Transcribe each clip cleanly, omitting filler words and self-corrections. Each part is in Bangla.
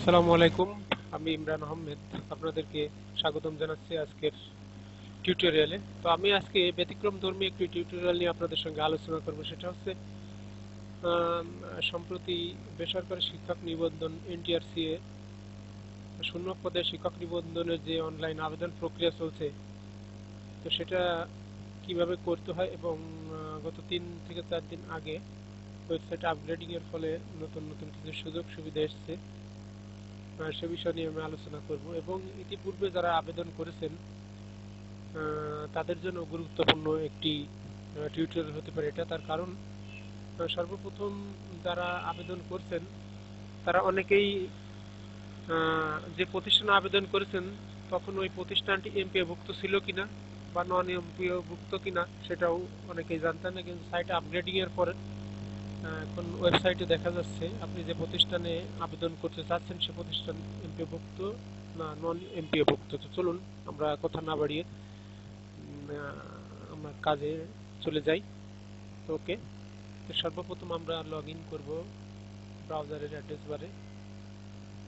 আসসালামু আলাইকুম। আমি ইমরান আহমেদ আপনাদেরকে স্বাগতম জানাচ্ছি আজকের টিউটোরিয়ালে। তো আমি আজকে ব্যতিক্রমধর্মী একটি টিউটোরিয়াল নিয়ে আপনাদের সঙ্গে আলোচনা করব। সেটা হচ্ছে আম, সম্প্রতি বেসরকারি শিক্ষক নিবন্ধন NTRCA শূন্য পদে শিক্ষক নিবন্ধনের যে অনলাইন আবেদন প্রক্রিয়া চলছে, তো সেটা কিভাবে করতে হয় এবং গত 3 থেকে 4 দিন আগে ওয়েবসাইট আপগ্রেডিং এর ফলে নতুন নতুন কিছু সুযোগ সুবিধা এসেছে, সে বিষয় নিয়ে আমি আলোচনা করব। এবং ইতিপূর্বে যারা আবেদন করেছেন তাদের জন্য গুরুত্বপূর্ণ একটি টিউটোরিয়াল হতে পারে এটা। তার কারণ সর্বপ্রথম যারা আবেদন করছেন তারা অনেকেই যে প্রতিষ্ঠানে আবেদন করেছেন তখন ওই প্রতিষ্ঠানটি এমপিওভুক্ত ছিল কিনা বা নন এমপিওভুক্ত কিনা সেটাও অনেকেই জানতেন না, কিন্তু সাইট আপগ্রেডিং এর পরে এখন ওয়েবসাইটে দেখা যাচ্ছে আপনি যে প্রতিষ্ঠানে আবেদন করতে চাচ্ছেন সে প্রতিষ্ঠান এমপিওভুক্ত না নন এমপিওভুক্ত। তো চলুন আমরা কথা না বাড়িয়ে আমরা কাজে চলে যাই। তো ওকে, তো সর্বপ্রথম আমরা লগ ইন করবো ব্রাউজারের অ্যাড্রেস বারে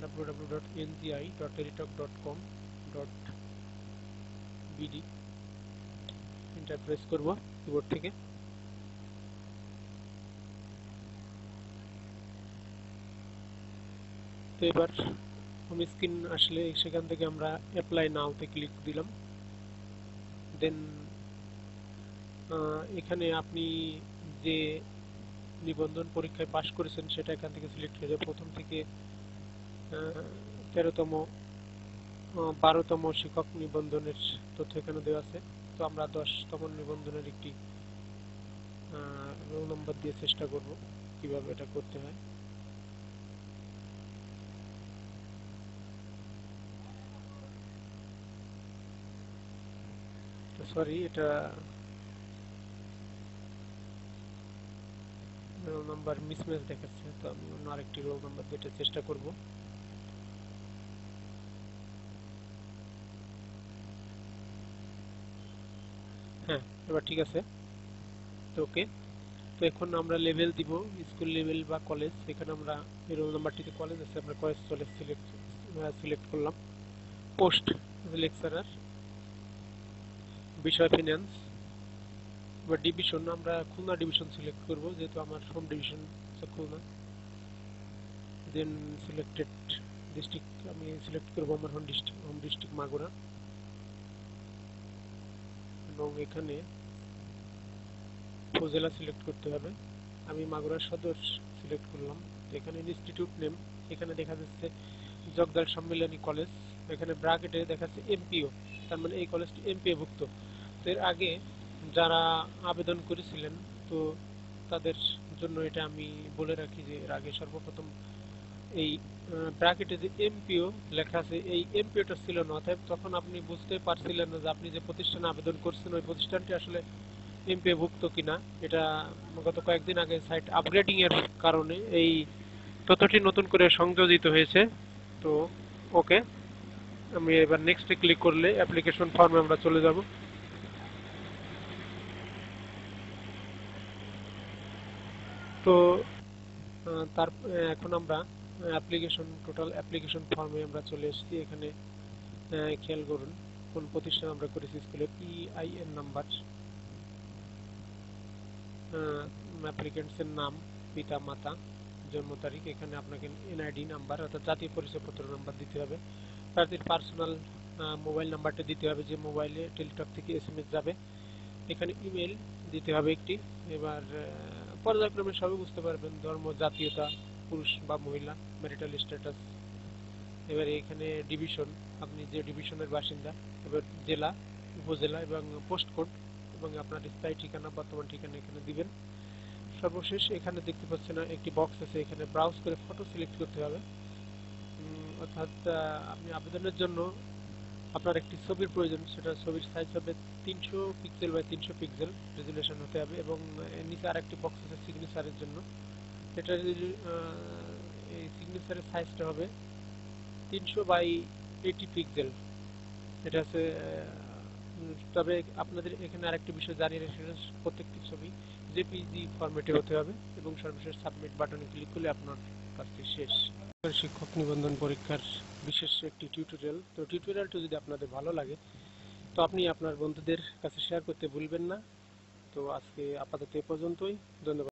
www.ngi.teletalk.com.bd এন্টার প্রেস করব কিবোর্ড থেকে। তো এবার হোম স্ক্রিন আসলে সেখান থেকে আমরা অ্যাপ্লাই নাওতে ক্লিক দিলাম। দেন এখানে আপনি যে নিবন্ধন পরীক্ষায় পাশ করেছেন সেটা এখান থেকে সিলেক্ট হয়ে যাবে। প্রথম থেকে 13তম 12তম শিক্ষক নিবন্ধনের তথ্য এখানে দেওয়া আছে। তো আমরা 10তম নিবন্ধনের একটি রোল নাম্বার দিয়ে চেষ্টা করব কিভাবে এটা করতে হয়। সরি, এটা রোল নাম্বার মিসম্যাচ দেখাচ্ছে, তো আমি অন্য আরেকটি রোল নাম্বার দিয়ে চেষ্টা করব। হ্যাঁ, এবার ঠিক আছে। তো ওকে, তো এখন আমরা লেভেল দিব স্কুল লেভেল বা কলেজ। এখানে আমরা এই রোল নাম্বারটিতে কলেজ আছে, আমরা কলেজ সিলেক্ট করলাম। পোস্ট লেকচারার, বিষয় ফিনান্স। এবার ডিভিশন আমরা খুলনা ডিভিশন সিলেক্ট করব যেহেতু আমার হোম ডিভিশন খুলনা। দেন সিলেক্টেড ডিস্ট্রিক্ট আমি সিলেক্ট করব আমার হোম ডিস্ট্রিক্ট মাগুরা, এবং এখানে উপজেলা সিলেক্ট করতে হবে। আমি মাগুরা সদর সিলেক্ট করলাম। তো এখানে ইনস্টিটিউট নেম এখানে দেখা যাচ্ছে জগদাল সম্মিলনী কলেজ, এখানে ব্র্যাকেটে দেখাচ্ছে এমপিও, তার মানে এই কলেজটি এমপিও ভুক্ত। তো এর আগে যারা আবেদন করেছিলেন, তো তাদের জন্য এটা আমি বলে রাখি যে এর আগে সর্বপ্রথম এই ব্র্যাকেটে যে এমপিও লেখা আছে এই এমপিওটা ছিল না, অতএব তখন আপনি বুঝতে পারছিলেন না যে আপনি যে প্রতিষ্ঠানে আবেদন করছেন ওই প্রতিষ্ঠানটি আসলে এমপিও ভুক্ত কিনা। এটা গত কয়েকদিন আগে সাইট আপগ্রেডিং এর কারণে এই তথ্যটি নতুন করে সংযোজিত হয়েছে। তো ওকে, আমি এবার নেক্সটে ক্লিক করলে অ্যাপ্লিকেশন ফর্মে আমরা চলে যাব। তো তার এখন আমরা টোটাল অ্যাপ্লিকেশন ফর্মে আমরা চলে এসেছি। এখানে খেয়াল করুন কোন প্রতিষ্ঠান আমরা করেছি, স্কুলে PIN নাম্বার, অ্যাপ্লিকেন্টসের নাম, পিতা মাতা, জন্ম তারিখ, এখানে আপনাকে NID নাম্বার অর্থাৎ জাতীয় পরিচয়পত্র নাম্বার দিতে হবে। প্রার্থীর পার্সোনাল মোবাইল নাম্বারটা দিতে হবে যে মোবাইলে টেলিটক থেকে SMS যাবে। এখানে ইমেল দিতে হবে একটি। এবার পর্যায়ক্রমে সবই বুঝতে পারবেন, ধর্ম, জাতীয়তা, পুরুষ বা মহিলা, ম্যারিটাল স্ট্যাটাস। এবারে এখানে ডিভিশন, আপনি যে ডিভিশনের বাসিন্দা। এবার জেলা, উপজেলা এবং পোস্ট কোড এবং আপনার স্থায়ী ঠিকানা, বর্তমান ঠিকানা এখানে দিবেন। সর্বশেষ এখানে দেখতে পাচ্ছেন একটি বক্স আছে, এখানে ব্রাউজ করে ফটো সিলেক্ট করতে হবে। অর্থাৎ আপনি আবেদনের জন্য আপনার একটি ছবির প্রয়োজন, সেটা ছবির সাইজ হবে 300 পিক্সেল বাই 300 পিক্সেল রেজুলেশন হতে হবে। এবং নিচে আরেকটি বক্স আছে সিগনেচারের জন্য, এটা এই সিগনেচারের সাইজটা হবে 300 বাই 80 পিক্সেল। এটা আছে। তবে আপনাদের এখানে আরেকটি বিষয় জানিয়ে রাখি, প্রত্যেকটি ছবি JPG ফরম্যাটে হতে হবে। এবং সর্বশেষ সাবমিট বাটনে ক্লিক করলে আপনার কাজটি শেষ। শিক্ষক নিবন্ধন পরীক্ষার বিশেষ একটি টিউটোরিয়াল। তো টিউটোরিয়ালটি যদি আপনাদের ভালো লাগে তো আপনি আপনার বন্ধুদের কাছে শেয়ার করতে ভুলবেন না। তো আজকে আপাতত এ পর্যন্তই। ধন্যবাদ।